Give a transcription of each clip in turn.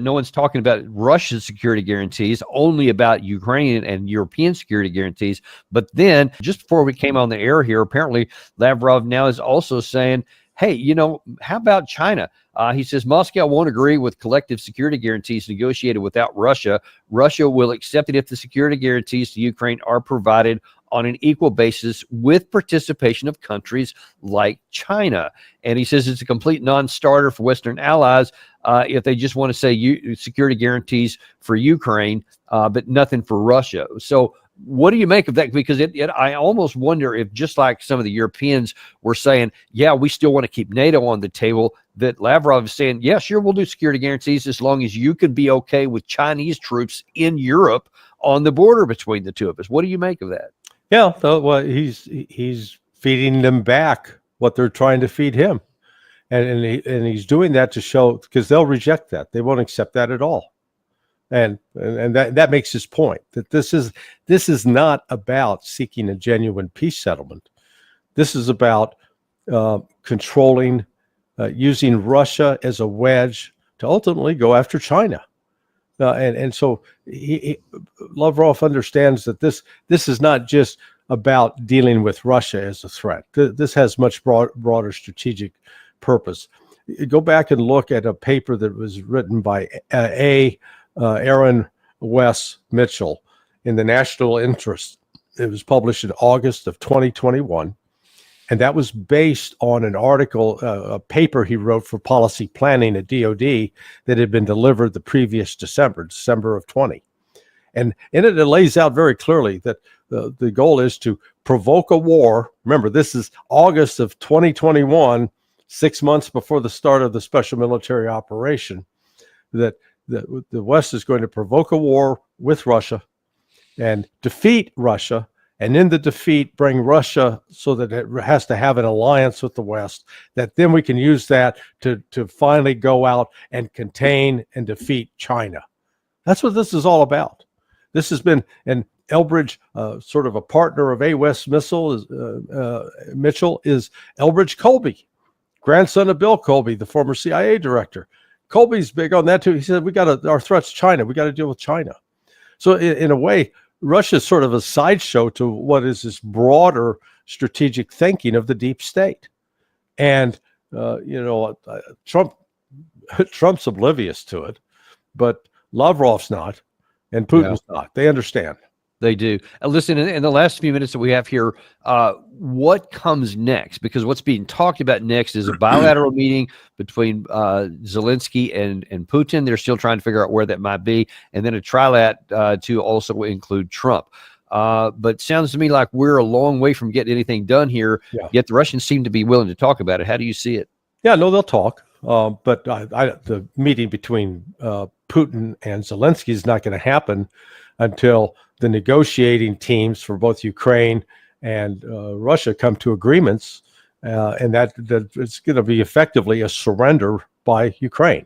No one's talking about Russia's security guarantees, only about Ukraine and European security guarantees. But then, just before we came on the air here, apparently Lavrov now is also saying, hey, how about China? He says Moscow won't agree with collective security guarantees negotiated without Russia. Russia will accept it if the security guarantees to Ukraine are provided on an equal basis with participation of countries like China. And he says it's a complete non-starter for Western allies if they just want to say security guarantees for Ukraine, but nothing for Russia. So what do you make of that? Because I almost wonder if, just like some of the Europeans were saying, yeah, we still want to keep NATO on the table, that Lavrov is saying, yeah, sure, we'll do security guarantees as long as you can be okay with Chinese troops in Europe on the border between the two of us. What do you make of that? Yeah, well, he's feeding them back what they're trying to feed him, and he's doing that to show, because they'll reject that. They won't accept that at all. And that makes his point, that this is not about seeking a genuine peace settlement. This is about controlling, using Russia as a wedge to ultimately go after China. And so Lavrov understands that this is not just about dealing with Russia as a threat. This has much broader strategic purpose. Go back and look at a paper that was written by Aaron Wes Mitchell in the National Interest. It was published in August of 2021. And that was based on an article, a paper he wrote for policy planning at DOD that had been delivered the previous December of 20. And in it lays out very clearly that the goal is to provoke a war. Remember, this is August of 2021, 6 months before the start of the special military operation, that the West is going to provoke a war with Russia and defeat Russia, and in the defeat bring Russia so that it has to have an alliance with the West, that then we can use that to finally go out and contain and defeat China. That's what this is all about. This has been, and Elbridge, sort of a partner of Wes Mitchell, is Elbridge Colby, grandson of Bill Colby, the former CIA director. Colby's big on that too. He said, our threat's China. We got to deal with China. So in a way, Russia is sort of a sideshow to what is this broader strategic thinking of the deep state. And, Trump's oblivious to it, but Lavrov's not, and Putin's not. They understand. They do. Listen, in the last few minutes that we have here, what comes next? Because what's being talked about next is a bilateral meeting between Zelensky and Putin. They're still trying to figure out where that might be. And then a trilat to also include Trump. But sounds to me like we're a long way from getting anything done here, yet the Russians seem to be willing to talk about it. How do you see it? Yeah, no, they'll talk. But the meeting between Putin and Zelensky is not going to happen until the negotiating teams for both Ukraine and Russia come to agreements, and that it's going to be effectively a surrender by Ukraine.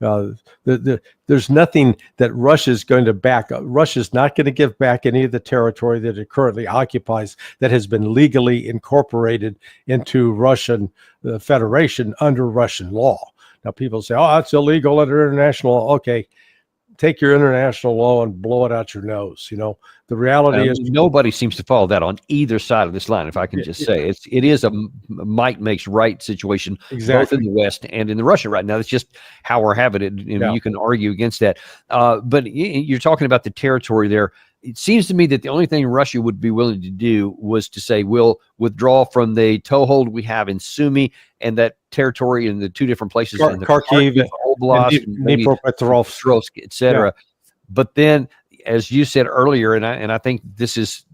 There's nothing that Russia's going to back up. Russia's not going to give back any of the territory that it currently occupies that has been legally incorporated into Russian Federation under Russian law. Now, people say, oh, it's illegal under international law. Okay, take your international law and blow it out your nose. The reality is nobody seems to follow that on either side of this line. If I can just say, it is a might makes right situation, both in the West and in the Russia right now. That's just how we're having it. You can argue against that. But you're talking about the territory there. It seems to me that the only thing Russia would be willing to do was to say, we'll withdraw from the toehold we have in Sumy and that territory in the two different places in the Kharkiv, Oblast, Dnipropetrovsk, etc. But then, as you said earlier, and I think this is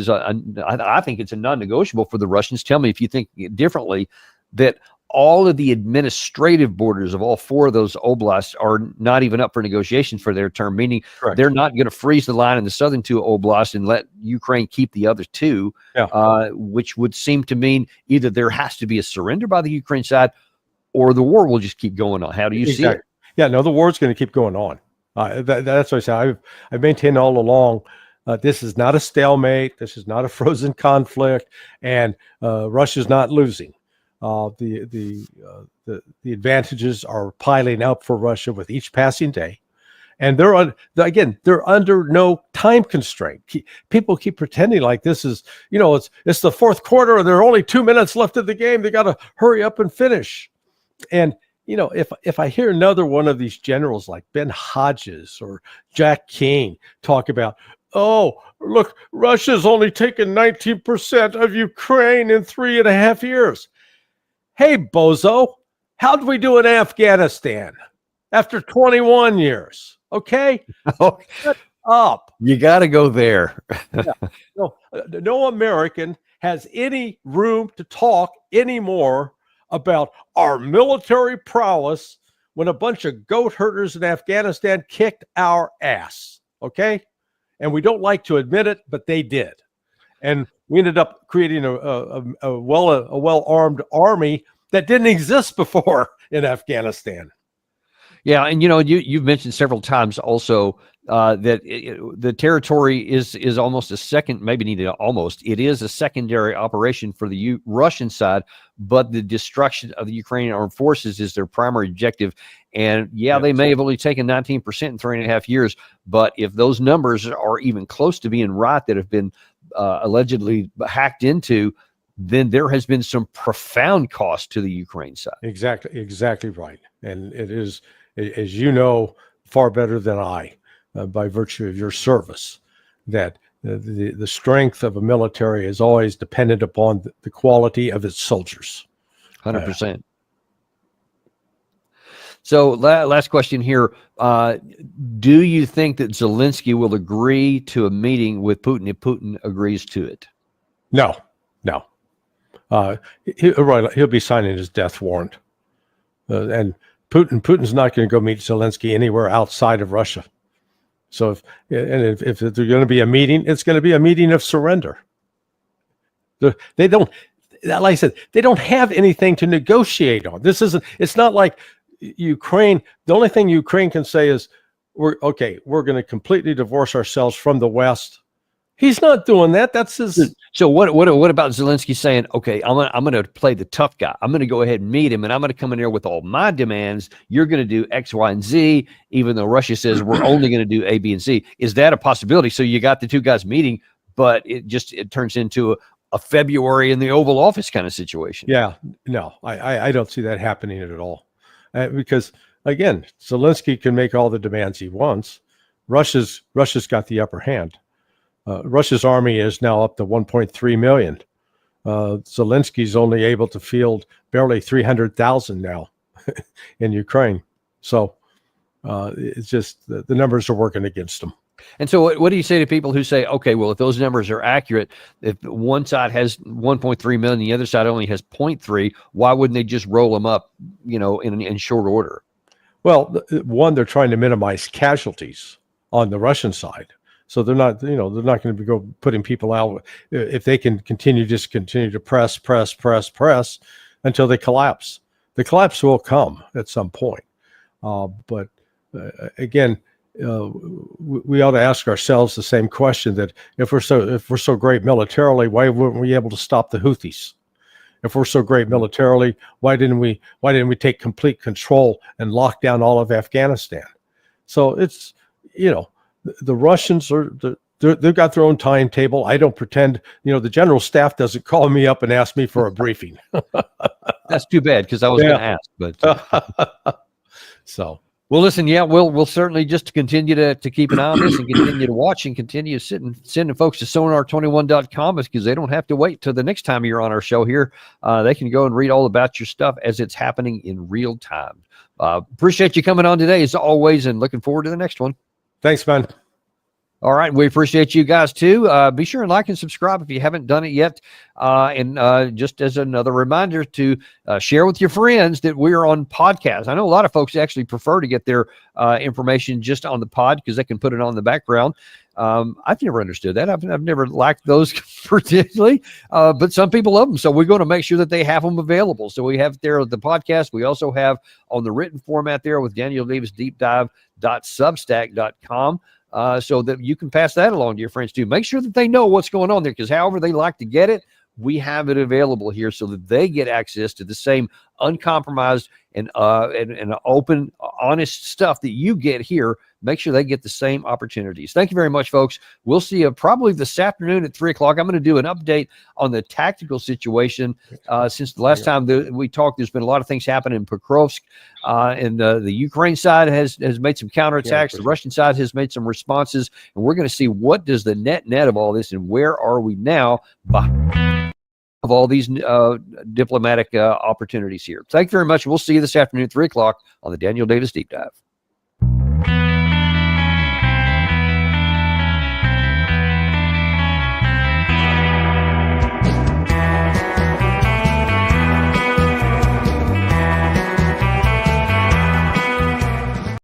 I think it's a non-negotiable for the Russians. Tell me if you think differently, that all of the administrative borders of all four of those oblasts are not even up for negotiation for their term, meaning they're not going to freeze the line in the southern two oblasts and let Ukraine keep the other two, which would seem to mean either there has to be a surrender by the Ukraine side or the war will just keep going on. How do you see it? Yeah, no, the war's going to keep going on. That's what I said. I've maintained all along, this is not a stalemate. This is not a frozen conflict, and Russia's not losing. The advantages are piling up for Russia with each passing day, and they're under no time constraint. People keep pretending like this is, it's the fourth quarter and there are only 2 minutes left of the game. They got to hurry up and finish. And if I hear another one of these generals like Ben Hodges or Jack King talk about, oh, look, Russia's only taken 19% of Ukraine in 3.5 years. Hey, bozo, how'd we do in Afghanistan after 21 years? Okay? Shut up. You got to go there. No American has any room to talk anymore about our military prowess when a bunch of goat herders in Afghanistan kicked our ass. Okay? And we don't like to admit it, but they did. And we ended up creating a well-armed army that didn't exist before in Afghanistan. Yeah, and you've mentioned several times also that the territory is almost a second, maybe needed almost. It is a secondary operation for the Russian side, but the destruction of the Ukrainian armed forces is their primary objective. And they may have only taken 19% in 3.5 years, but if those numbers are even close to being right, that have been allegedly hacked into, then there has been some profound cost to the Ukraine side. Exactly right. And it is, as you know, far better than I, by virtue of your service, that the strength of a military is always dependent upon the quality of its soldiers. 100%. So last question here. Do you think that Zelensky will agree to a meeting with Putin if Putin agrees to it? No. He'll be signing his death warrant. And Putin's not going to go meet Zelensky anywhere outside of Russia. So if there's going to be a meeting, it's going to be a meeting of surrender. They don't, like I said, they don't have anything to negotiate on. It's not like Ukraine. The only thing Ukraine can say is, we're going to completely divorce ourselves from the West. He's not doing that. That's his. So what about Zelensky saying, okay, I'm going to play the tough guy. I'm going to go ahead and meet him, and I'm going to come in here with all my demands. You're going to do X, Y, and Z, even though Russia says we're only going to do A, B, and C. Is that a possibility? So you got the two guys meeting, but it turns into a February in the Oval Office kind of situation. Yeah, no, I don't see that happening at all. Because again, Zelensky can make all the demands he wants. Russia's got the upper hand. Russia's army is now up to 1.3 million. Zelensky's only able to field barely 300,000 now in Ukraine. So it's just the numbers are working against them. And so what do you say to people who say, okay, well, if those numbers are accurate, if one side has 1.3 million, the other side only has 0.3, why wouldn't they just roll them up, in short order? Well, one, they're trying to minimize casualties on the Russian side. So they're not going to go putting people out if they can continue to press until they collapse. The collapse will come at some point. But again, we ought to ask ourselves the same question: that if we're so great militarily, why weren't we able to stop the Houthis? If we're so great militarily, why didn't we take complete control and lock down all of Afghanistan? So it's the Russians they've got their own timetable. I don't pretend, the general staff doesn't call me up and ask me for a briefing. That's too bad, because I was going to ask, but so. Well, listen, we'll certainly just continue to keep an eye on this and continue to watch and continue sending folks to sonar21.com, because they don't have to wait till the next time you're on our show here. They can go and read all about your stuff as it's happening in real time. Appreciate you coming on today as always, and looking forward to the next one. Thanks, man. All right. We appreciate you guys too. Be sure and like and subscribe if you haven't done it yet. And just as another reminder to share with your friends that we're on podcasts. I know a lot of folks actually prefer to get their information just on the pod because they can put it on the background. I've never understood that. I've never liked those particularly, but some people love them. So we're going to make sure that they have them available. So we have there the podcast. We also have on the written format there with Daniel Davis deepdive.substack.com. So that you can pass that along to your friends too. Make sure that they know what's going on there, because however they like to get it, we have it available here so that they get access to the same uncompromised and open, honest stuff that you get here. Make sure they get the same opportunities. Thank you very much, folks. We'll see you probably this afternoon at 3 o'clock. I'm going to do an update on the tactical situation. Since the last time we talked, there's been a lot of things happening in Pokrovsk, and the Ukraine side has made some counterattacks. The Russian side has made some responses, and we're going to see what does the net of all this, and where are we now of all these diplomatic opportunities here. Thank you very much. We'll see you this afternoon at 3 o'clock on the Daniel Davis Deep Dive.